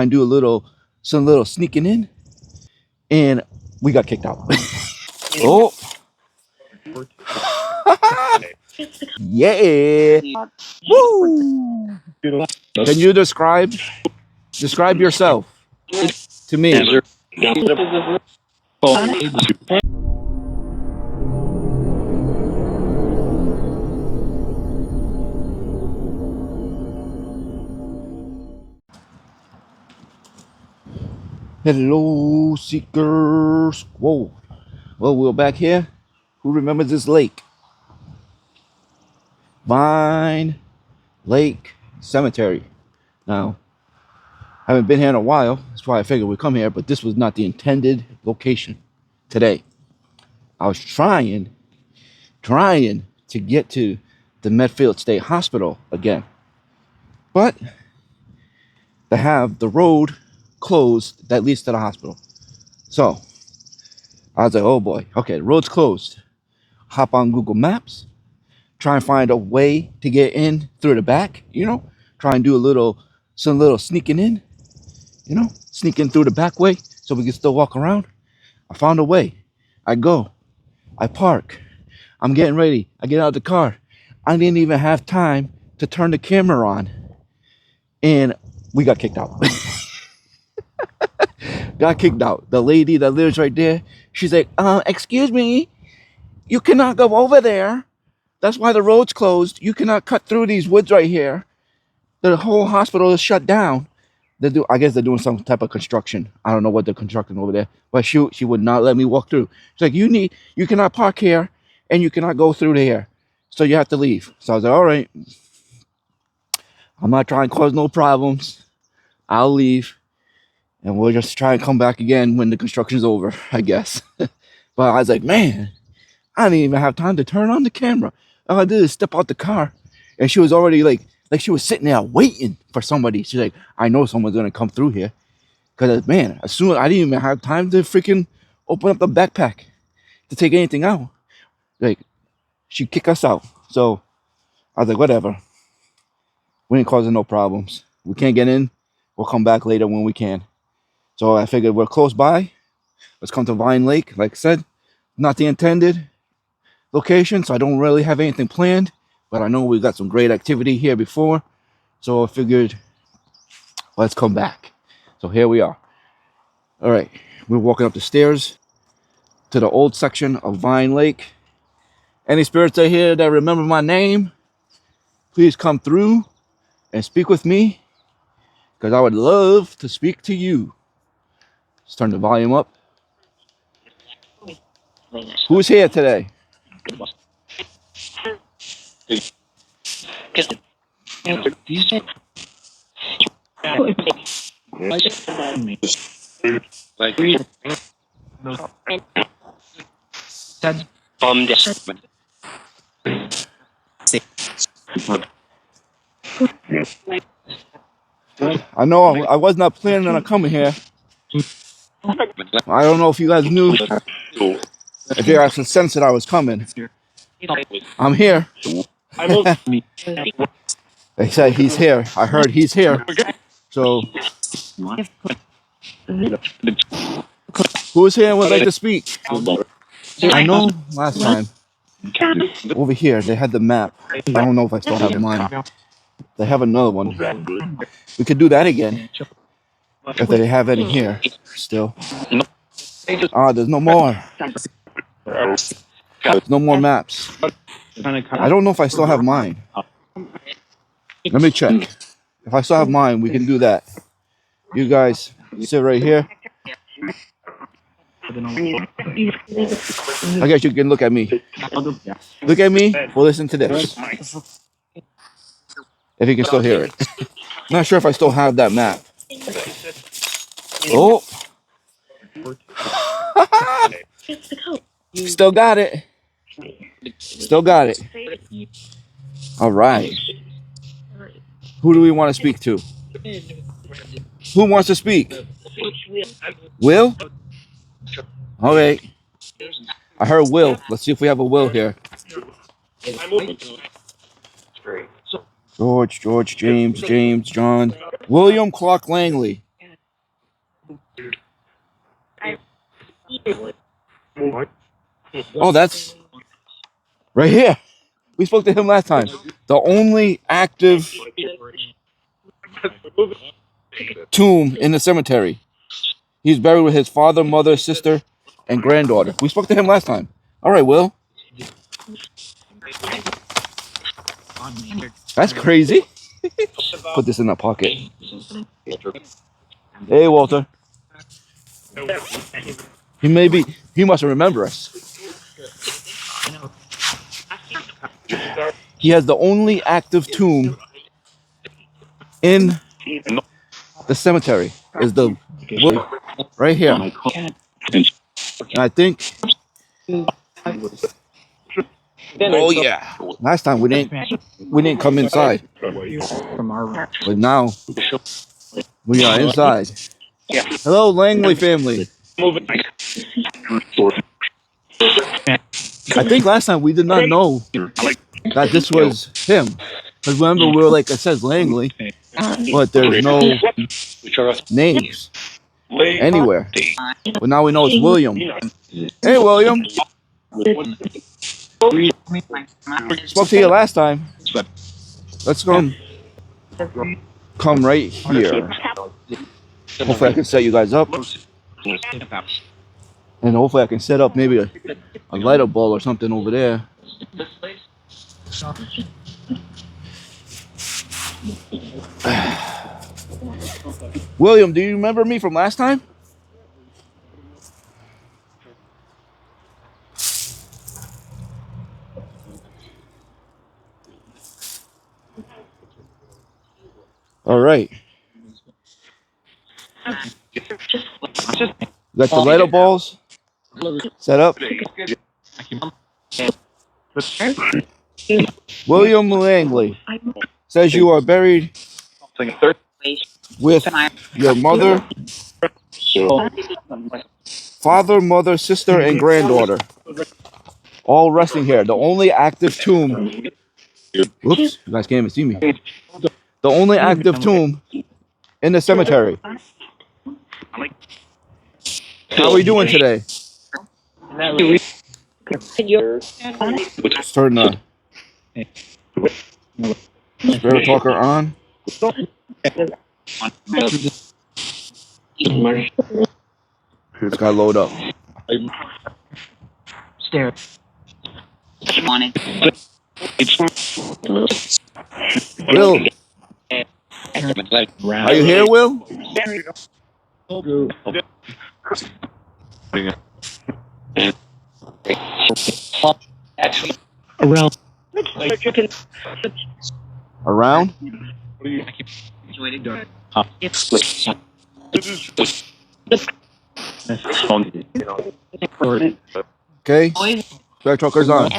and do some little sneaking in, and we got kicked out. Oh, yeah! Woo! Can you describe yourself to me? Hello, seekers. Whoa. Well, we're back here. Who remembers this lake? Vine Lake Cemetery. Now, I haven't been here in a while. That's why I figured we'd come here, but this was not the intended location today. I was trying to get to the Medfield State Hospital again, but they have the road closed that leads to the hospital. So I was like, oh boy, okay, the road's closed. Hop on Google Maps, try and find a way to get in through the back, try and do some little sneaking in, sneak in through the back way so we can still walk around. I found a way. I go, I park, I'm getting ready, I get out of the car. I didn't even have time to turn the camera on, and we got kicked out. Got kicked out. The lady that lives right there, she's like, excuse me, you cannot go over there. That's why the road's closed. You cannot cut through these woods right here. The whole hospital is shut down. I guess they're doing some type of construction. I don't know what they're constructing over there, but she would not let me walk through. She's like, you cannot park here, and you cannot go through there, so you have to leave. So I was like, all right, I'm not trying to cause no problems. I'll leave, and we'll just try and come back again when the construction's over, I guess. But I was like, man, I didn't even have time to turn on the camera. All I did is step out the car, and she was already like she was sitting there waiting for somebody. She's like, I know someone's gonna come through here, because man, as soon as I didn't even have time to freaking open up the backpack to take anything out. Like, she kicked us out. So I was like, whatever. We ain't causing no problems. We can't get in. We'll come back later when we can. So I figured we're close by. Let's come to Vine Lake. Like I said, not the intended location, so I don't really have anything planned, but I know we got some great activity here before, so I figured let's come back. So here we are. All right, we're walking up the stairs to the old section of Vine Lake. Any spirits out here that remember my name, please come through and speak with me, because I would love to speak to you. Let's turn the volume up. Who's here today? I know I was not planning on coming here. I don't know if you guys knew, if you guys could sense that I was coming. I'm here. They said he's here. I heard he's here. So, who's here and would like to speak? I know last time, over here, they had the map. I don't know if I still have mine. They have another one. We could do that again, if they have any here still. There's no more. There's no more maps. I don't know if I still have mine. Let me check. If I still have mine, we can do that. You guys sit right here. I guess you can look at me. Look at me. We'll listen to this. If you can still hear it. Not sure if I still have that map. Oh. Still got it. Still got it. All right. Who do we want to speak to? Who wants to speak? Will? All right. I heard Will. Let's see if we have a Will here. George, James, John. William Clark Langley. Oh, that's right here. We spoke to him last time. The only active tomb in the cemetery. He's buried with his father, mother, sister, and granddaughter. We spoke to him last time. All right, Will. That's crazy. Put this in the pocket. Hey, Walter. He must remember us. He has the only active tomb in the cemetery. Is the right here. And I think. Oh yeah. Last time we didn't come inside, but now we are inside. Hello, Langley family. I think last time we did not know that this was him. Because remember, we were like, it says Langley, but there's no names anywhere. But now we know it's William. Hey, William. Spoke to you last time. Let's come right here. Hopefully I can set you guys up. And hopefully I can set up maybe a light up ball or something over there. William, do you remember me from last time? All right. Got the light up balls set up. William Langley says you are buried with your mother, father, mother, sister, and granddaughter, all resting here. The only active tomb. Whoops, you guys can't even see me. The only active tomb in the cemetery. How are we doing today? Let's turn the spirit talker on. It's got to load up. Will, are you here, Will? Around? Okay. Spirit talker's on.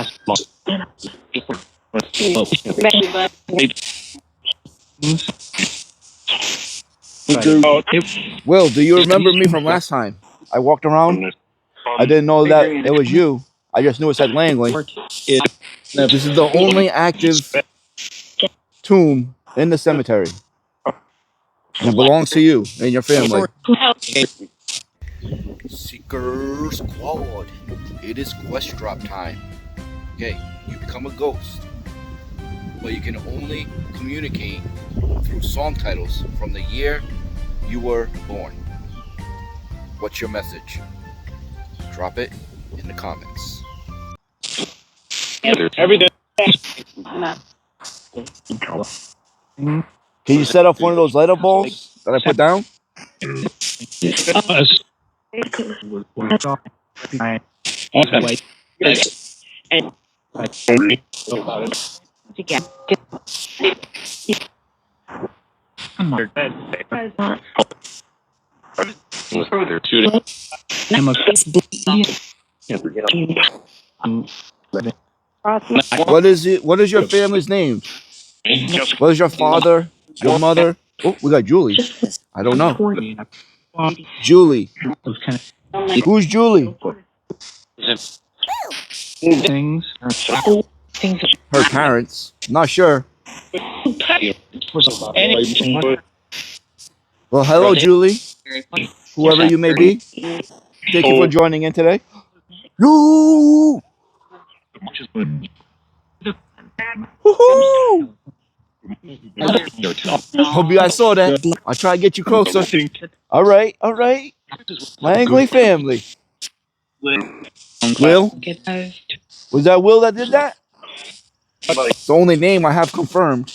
Will, do you remember me from last time? I walked around. I didn't know that it was you. I just knew it said Langley. This is the only active tomb in the cemetery. And it belongs to you and your family. Seeker Squad. It is quest drop time. Okay, you become a ghost. But you can only communicate through song titles from the year you were born. What's your message? Drop it in the comments. Can you set up one of those light up balls that I put down? What is it? What is your family's name? What is your father? Your mother? Oh, we got Julie. I don't know. Julie. Who's Julie? Her parents. Not sure. Well, hello, Julie. whoever you may be. Thank you for joining in today. Yoo! Woohoo! Hope you guys saw that. I'll try to get you closer. All right, all right. My Angly family. Will? Was that Will that did that? It's the only name I have confirmed.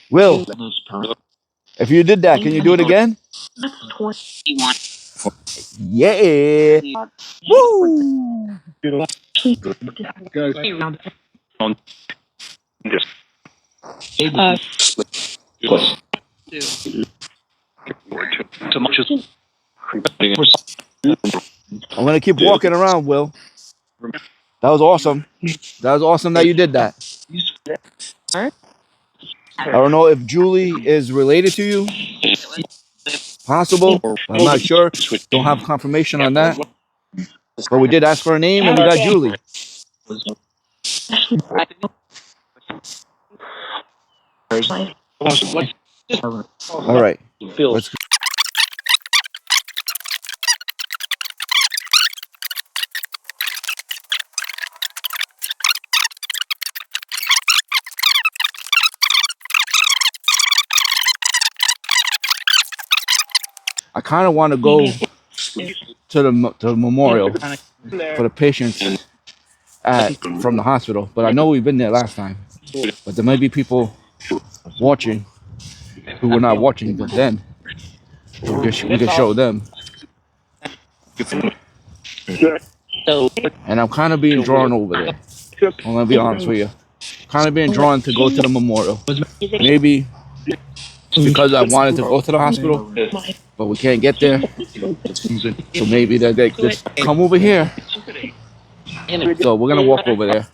Will, if you did that, can you do it again? Yeah. Woo! I'm gonna keep walking around, Will. That was awesome. That was awesome that you did that. I don't know if Julie is related to you. Possible. I'm not sure. Don't have confirmation on that. But we did ask for a name and we got Julie. All right. Let's go. I kind of want to go to the memorial for the patients from the hospital, but I know we've been there last time. But there might be people watching who were not watching then. We could show them. And I'm kind of being drawn over there. I'm gonna be honest with you. Kind of being drawn to go to the memorial. Maybe because I wanted to go to the hospital, but we can't get there. So maybe they just come over here. So we're gonna walk over there.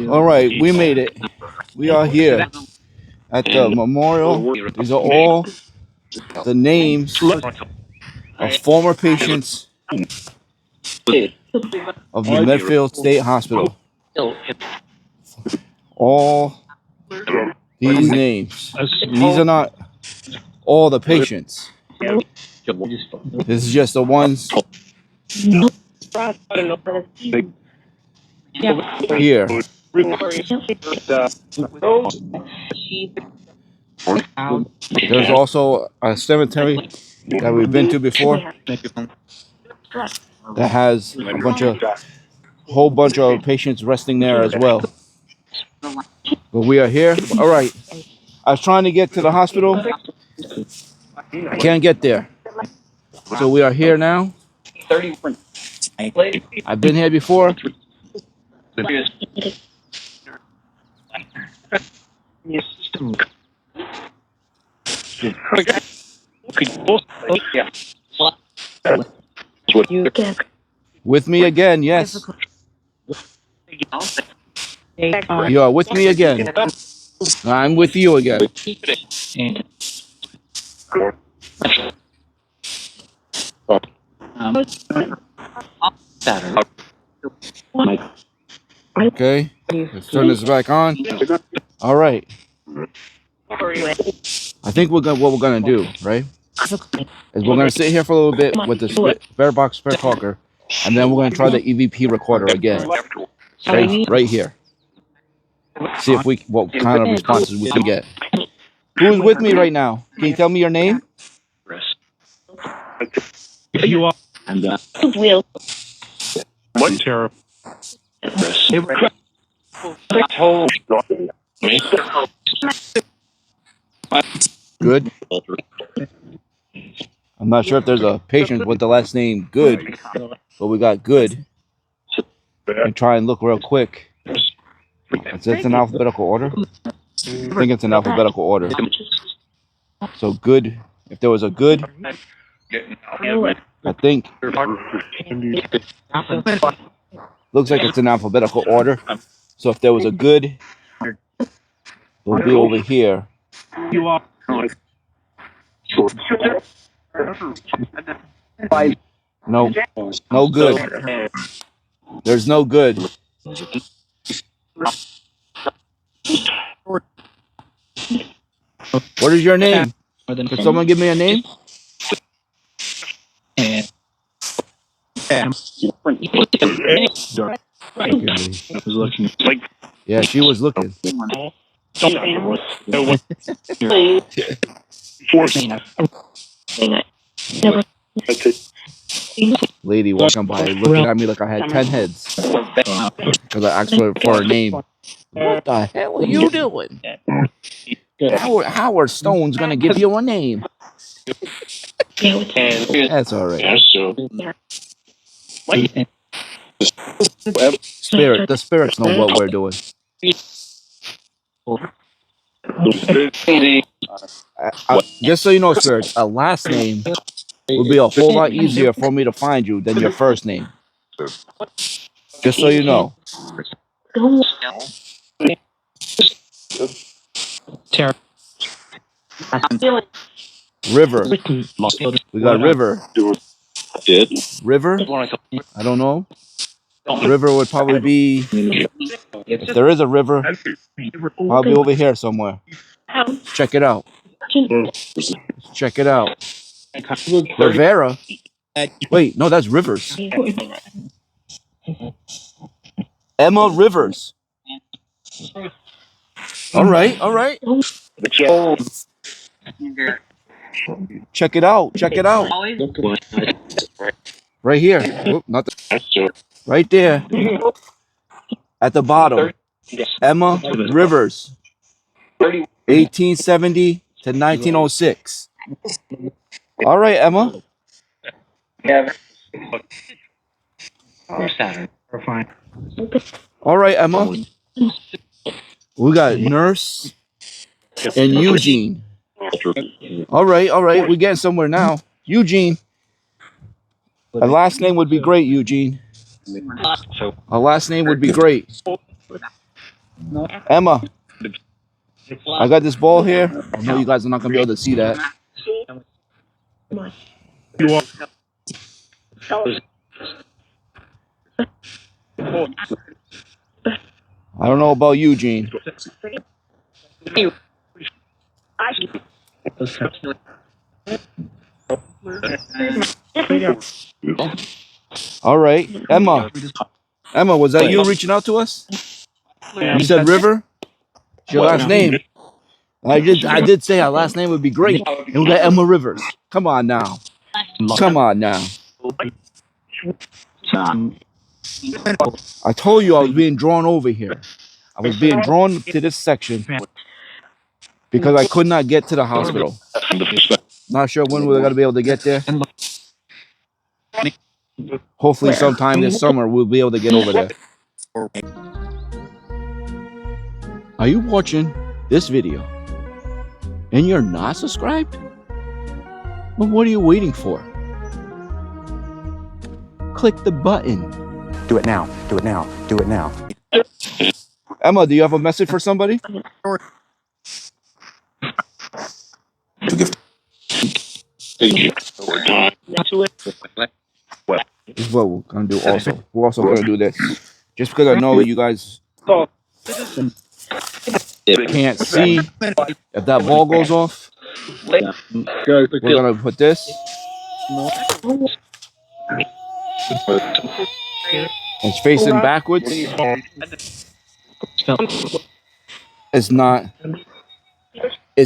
All right, we made it. We are here at the memorial. These are all the names of former patients of the Medfield State Hospital. All these names. These are not all the patients. This is just the ones here. There's also a cemetery that we've been to before that has whole bunch of patients resting there as well. But we are here. All right. I was trying to get to the hospital. I can't get there. So we are here now. I've been here before. With me again, yes. You are with me again. I'm with you again. Okay, let's turn this back on. All right. I think what we're gonna do, right, is we're gonna sit here for a little bit with the spare box, spare talker, and then we're gonna try the EVP recorder again, right here. See if what kind of responses we can get. Who's with me right now? Can you tell me your name? You are. And will. What? Terrible. Good. I'm not sure if there's a patient with the last name Good, but we got Good. And try and look real quick. It's in alphabetical order. I think it's in alphabetical order. So Good. If there was a Good, I think looks like it's in alphabetical order. So if there was a Good, it would be over here. You are. No, no Good. There's no Good. What is your name? Can someone give me a name? Yeah, she was looking. Lady walking by, looking at me like I had 10 heads. Because I asked for her name. What the hell are you doing? Howard Stone's gonna give you a name. That's alright. The spirits know what we're doing. Just so you know, spirits, a last name would be a whole lot easier for me to find you than your first name. Just so you know. River. We got River. River? I don't know. River would probably be, if there is a river, probably over here somewhere. Let's check it out. Let's check it out. Rivera? Wait, no, that's Rivers. Emma Rivers. All right, all right. Check it out. Check it out. Right here. Oop, not the, right there. At the bottom. Emma Rivers. 1870 to 1906. All right, Emma. All right, Emma. We got Nurse and Eugene. All right, all right. We're getting somewhere now. Eugene. A last name would be great, Eugene. A last name would be great. Emma. I got this ball here. I know you guys are not going to be able to see that. I don't know about Eugene. All right, Emma. Emma, was that you reaching out to us? You said River? It's your last name. I did say our last name would be great. And we got Emma Rivers. Come on now. Come on now. I told you I was being drawn over here. I was being drawn to this section because I could not get to the hospital. Not sure when we're going to be able to get there. Hopefully sometime this summer we'll be able to get over there. Are you watching this video? And you're not subscribed? Well, what are you waiting for? Click the button. Do it now. Do it now. Do it now. Emma, do you have a message for somebody? This is what we're gonna do also. We're also gonna do this. Just because I know you guys can't see if that ball goes off, we're gonna put this. It's facing backwards. It's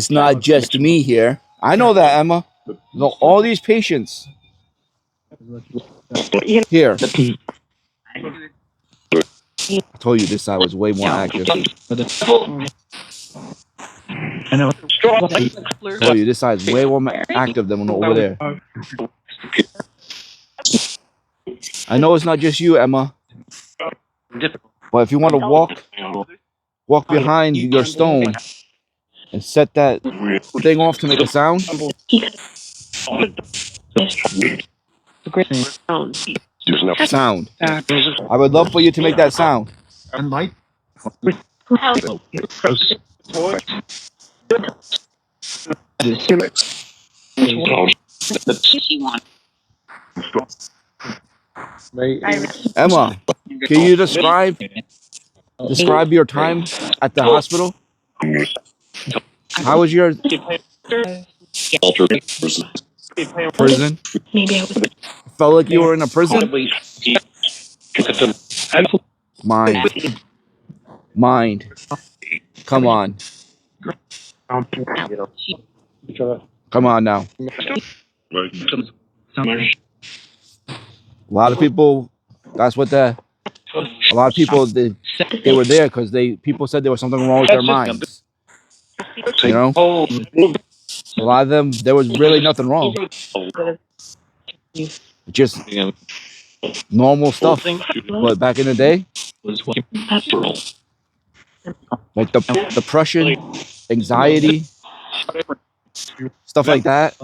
not just me here. I know that, Emma. No, all these patients here. I told you this side was way more active. I told you this side is way more active than over there. I know it's not just you, Emma. But if you want to walk behind your stone and set that thing off to make a sound. Sound. I would love for you to make that sound. Emma, can you describe your time at the hospital? How was your prison? Felt like you were in a prison? Mind. Come on. Come on now. A lot of people, that's what a lot of people, they were there because people said there was something wrong with their minds. You know? A lot of them, there was really nothing wrong. Just normal stuff. But back in the day, like the depression, anxiety, stuff like that.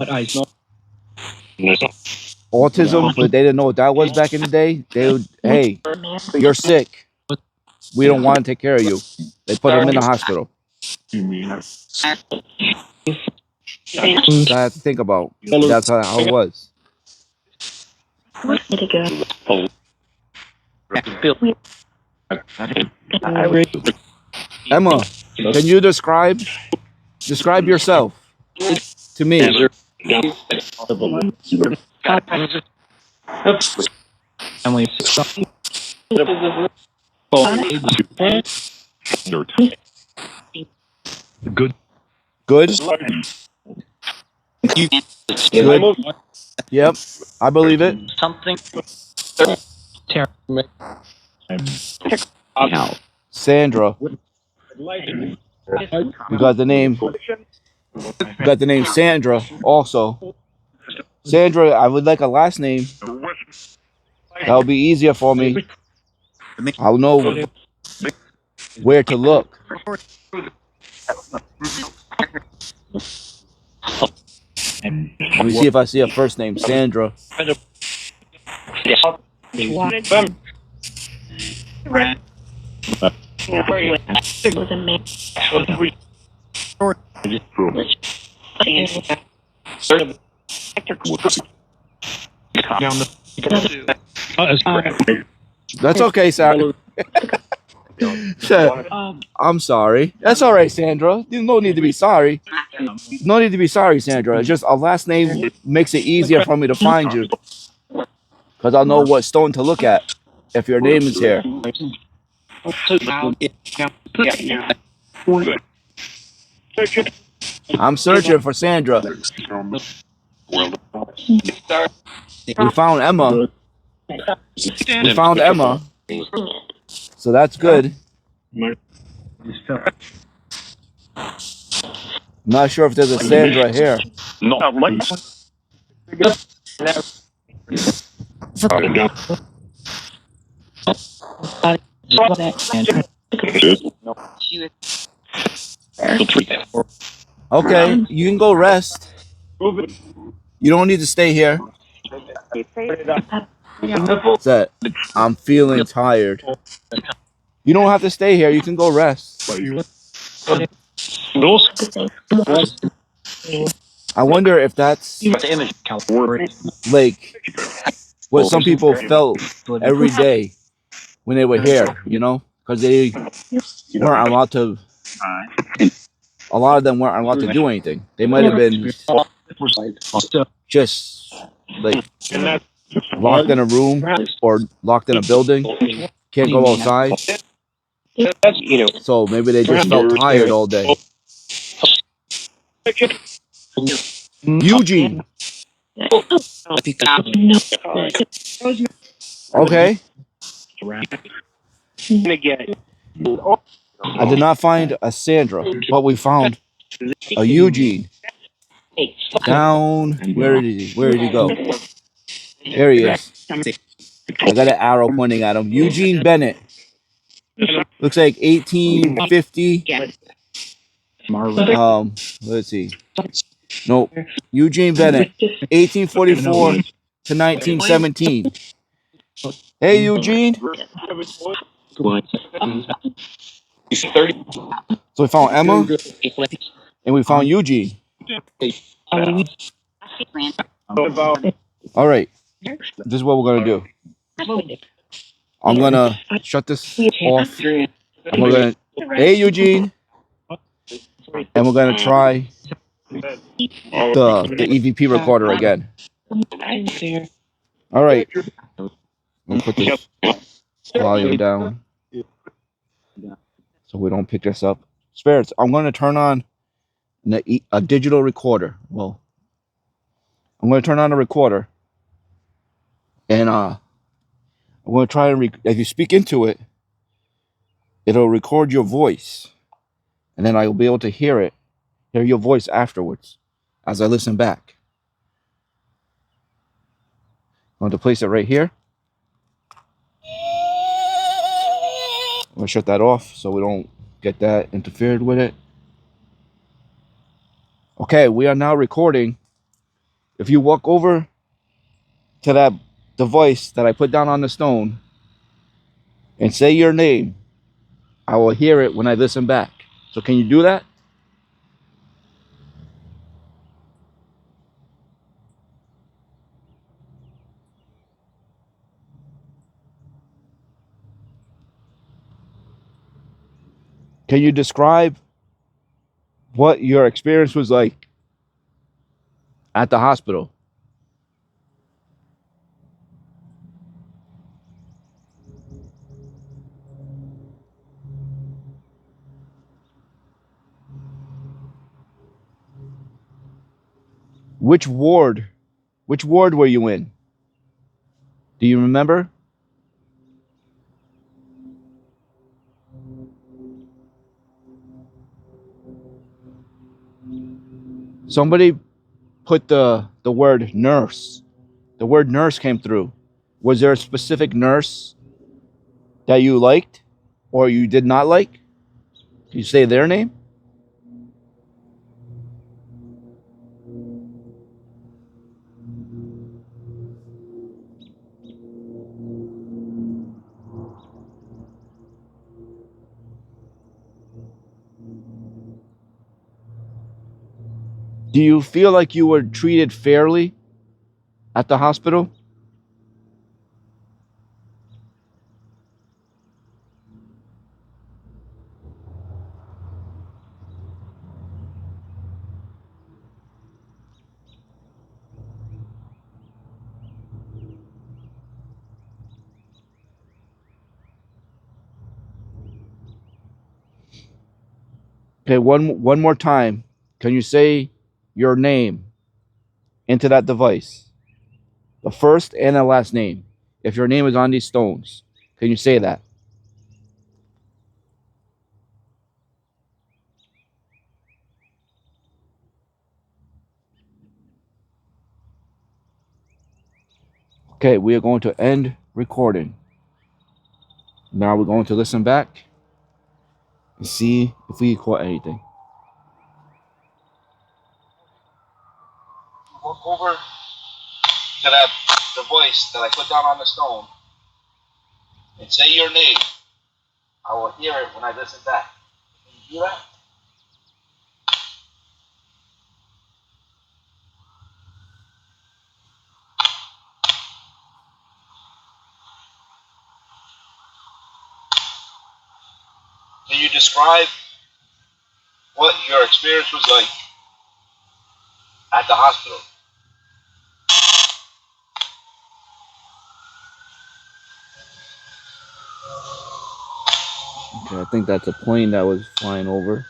Autism, but they didn't know what that was back in the day. They would, hey, you're sick. We don't want to take care of you. They put them in the hospital. So I have to think about. That's how it was. Emma, can you describe yourself to me? Good. Good? Good. Yep, I believe it. Sandra. You got the name. You got the name Sandra also. Sandra, I would like a last name. That would be easier for me. I'll know where to look. Let me see if I see a first name, Sandra. That's okay, Sarah. I'm sorry. That's all right, Sandra. There's no need to be sorry. No need to be sorry, Sandra. It's just a last name makes it easier for me to find you. Because I'll know what stone to look at if your name is here. I'm searching for Sandra. We found Emma. We found Emma. So that's good. Not sure if there's a Sandra here. Okay, you can go rest. You don't need to stay here. Said, I'm feeling tired. You don't have to stay here. You can go rest. I wonder if that's like what some people felt every day when they were here, you know, because they weren't allowed to. A lot of them weren't allowed to do anything. They might have been just like locked in a room or locked in a building, can't go outside. So maybe they just felt tired all day. Eugene. Okay. I did not find a Sandra, but we found a Eugene. Down. Where did he go? There he is. I got an arrow pointing at him. Eugene Bennett. Looks like 1850. Let's see. Nope. Eugene Bennett, 1844 to 1917. Hey, Eugene. So we found Emma and we found Eugene. All right. This is what we're going to do. I'm going to shut this off. And we're going to, hey, Eugene. And we're going to try the EVP recorder again. All right. I'm going to put this volume down so we don't pick this up. Spirits, I'm going to turn on a digital recorder. Well, I'm going to turn on a recorder. And I'm going to try and, if you speak into it, it'll record your voice. And then I will be able to hear your voice afterwards as I listen back. I'm going to place it right here. I'm going to shut that off so we don't get that interfered with it. Okay, we are now recording. If you walk over to that device that I put down on the stone and say your name, I will hear it when I listen back. So can you do that? Can you describe what your experience was like at the hospital? Which ward? Which ward were you in? Do you remember? Somebody put the word nurse. The word nurse came through. Was there a specific nurse that you liked or you did not like? Can you say their name? Do you feel like you were treated fairly at the hospital? Okay, one more time. Can you say your name into that device? The first and the last name. If your name is on these stones, can you say that? Okay, we are going to end recording. Now we're going to listen back and see if we caught anything. Walk over to that device that I put down on the stone and say your name. I will hear it when I listen back. Can you do that? Can you describe what your experience was like at the hospital? Okay, I think that's a plane that was flying over.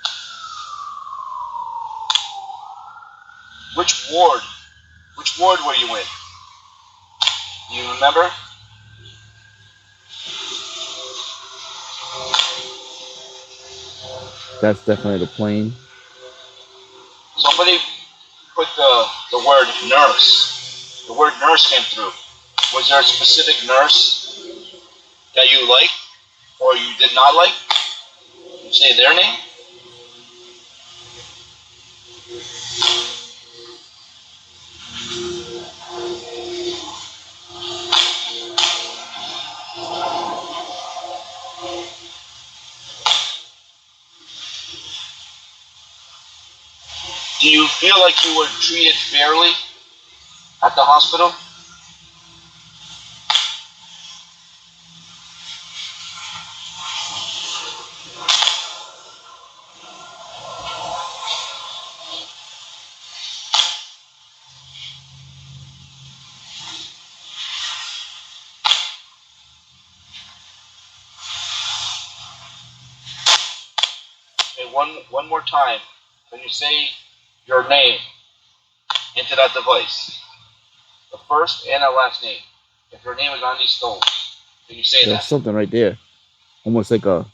Which ward? Which ward were you in? Do you remember? That's definitely the plane. Somebody put the word nurse. The word nurse came through. Was there a specific nurse that you liked or you did not like? You say their name? Do you feel like you were treated fairly at the hospital? Okay, one more time. Can you say your name into that device? The first and the last name. If your name is on these stones, can you say that? There's something right there. Almost like a,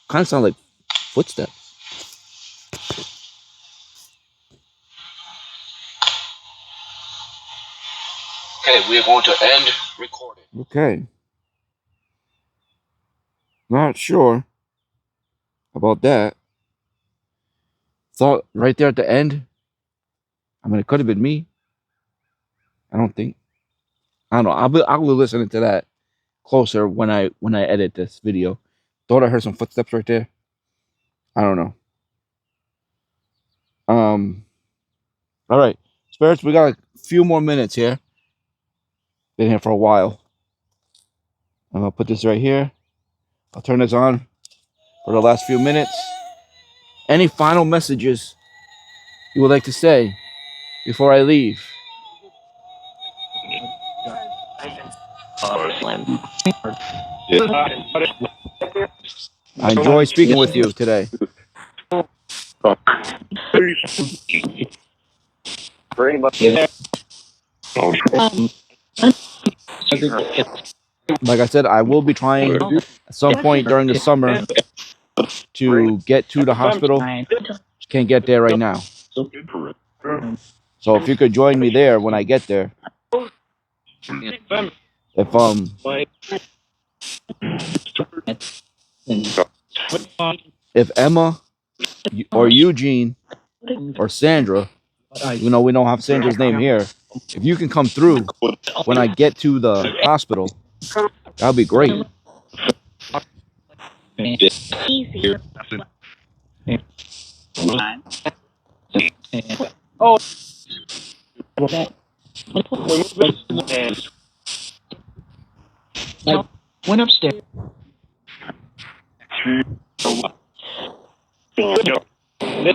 kind of sound like footsteps. Okay, we are going to end recording. Okay. Not sure about that. Thought right there at the end. I mean, it could have been me. I don't think. I don't know. I'll be listening to that closer when I edit this video. Thought I heard some footsteps right there. I don't know. All right, spirits. We got a few more minutes here. Been here for a while. I'm gonna put this right here. I'll turn this on for the last few minutes. Any final messages you would like to say before I leave? I enjoy speaking with you today. Like I said, I will be trying at some point during the summer to get to the hospital. Just can't get there right now. So if you could join me there when I get there. If Emma or Eugene or Sandra, we don't have Sandra's name here. If you can come through when I get to the hospital, that'll be great. Went upstairs.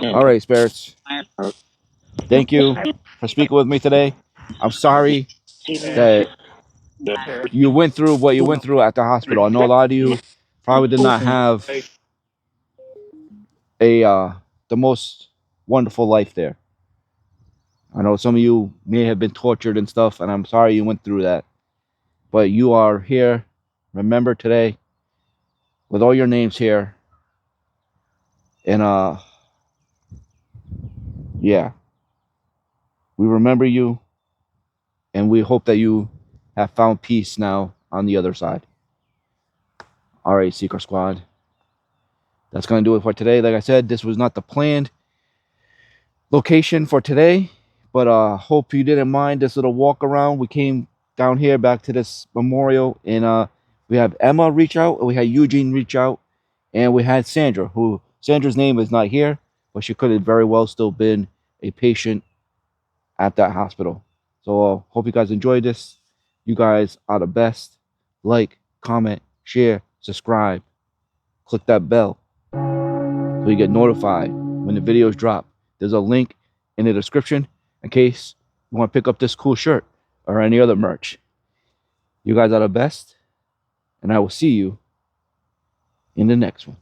All right, spirits. Thank you for speaking with me today. I'm sorry that you went through what you went through at the hospital. I know a lot of you probably did not have the most wonderful life there. I know some of you may have been tortured and stuff, and I'm sorry you went through that. But you are here, remember today, with all your names here. And yeah, we remember you, and we hope that you have found peace now on the other side. All right, Seeker Squad. That's going to do it for today. Like I said, this was not the planned location for today, But hope you didn't mind this little walk around. We came down here back to this memorial, and we have Emma reach out, and we had Eugene reach out, and we had Sandra, who Sandra's name is not here, but she could have very well still been a patient at that hospital. So hope you guys enjoyed this. You guys are the best. Like, comment, share, subscribe, click that bell so you get notified when the videos drop. There's a link in the description in case you want to pick up this cool shirt or any other merch. You guys are the best, and I will see you in the next one.